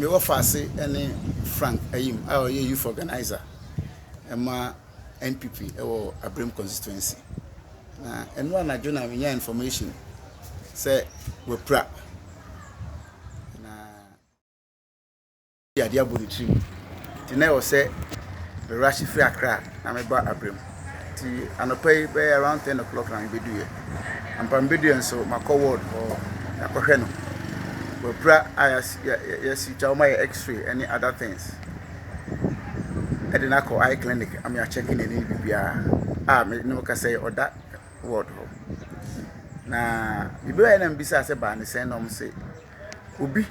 me wafase any Frank Ayim, our youth organizer, Emma NPP, or Abirem constituency. And one I don't have information say we're proud. Yeah, the Abu team. Tonight say the rush free Accra, I'm about Abirem. And I pay around 10 o'clock and be doing. I'm from Bidian, so my co-word or Akwaheno. We're proud, yes, you my x-ray, any other things. I did not call eye clinic, I'm checking in BBR. Me no can say or that word. Now, you be an besides a band, say, no, say, Ubi.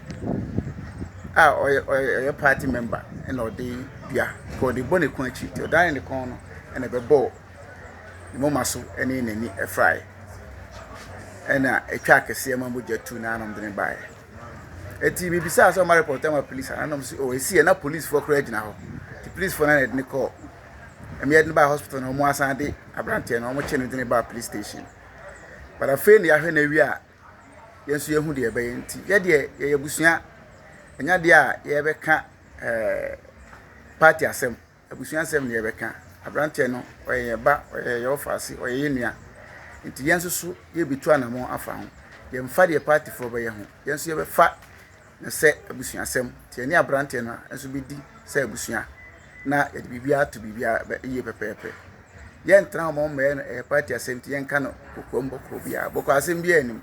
Or your party member, and or the called the bonnet quench, you're dying in the corner, and a ball. The Momaso, and in a fry. And a track a sea with your 2 9 on the by. A TV besides all my report, police, and I see enough police for credit now. The police for an ethnic call. And we had by hospital no more Sunday, a branch and almost anything about police station. But I feel I heard we are. Yes, you are who they obey. Yet, ye busia, and yet, ye ever can't party assembly. A busia assembly ever can't. A branch or your back or your fancy or your nia. Into Yansu, ye be 2 and more found. Ye fight a party for by your home. Yes, you ever fat and set a busia assembly. Tia Brantena, and so be di, say busia. Now it be to be ye prepare. Yen trauma man a party assembly and canoe, Combo Cobia, Bocasim Bienum.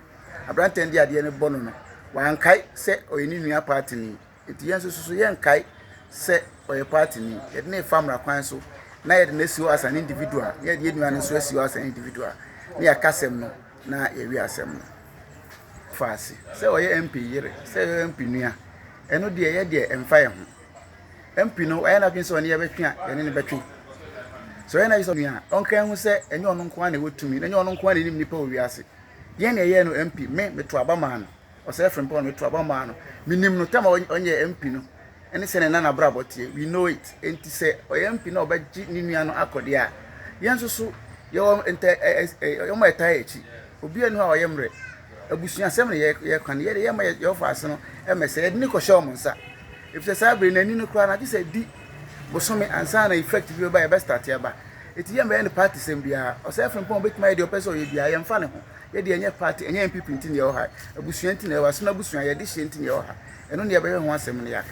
A Branten dia the bono. One kite set or in your party. It Yansu young kite set or a party. It nay farmer council. Na yet nesu as an individual, yet you know as an individual. Near Cassam, na a assembly. Fancy. So I MP here, say MP near. And no dear, and fire. MP no, I have been so near Bettina and in the battery. So I know near Uncle who said, and your uncle would to me, and your uncle in Nippo Riasi. Yen a year no MP, me to Abaman, or say from Pond to Abaman, minim no time on your MP no. And it's an anana brabot, we know it, and to say, I am Pino by Niniano Accordia. Yansu, your my taichi, Obi and how I am read. A bushing assembly, ye can hear your fastener, and may say, Nico Shawman, sir. If the Sabrin and Nino Crown, I just said, D. Bosome and Sana effective by a best at Yaba. It's young and the party same beer, or self and Pom, my dear person, I am funny. Yet the party and young people in your high, a bushing in your was no bushing, a dish in your high, and only a very one seminary.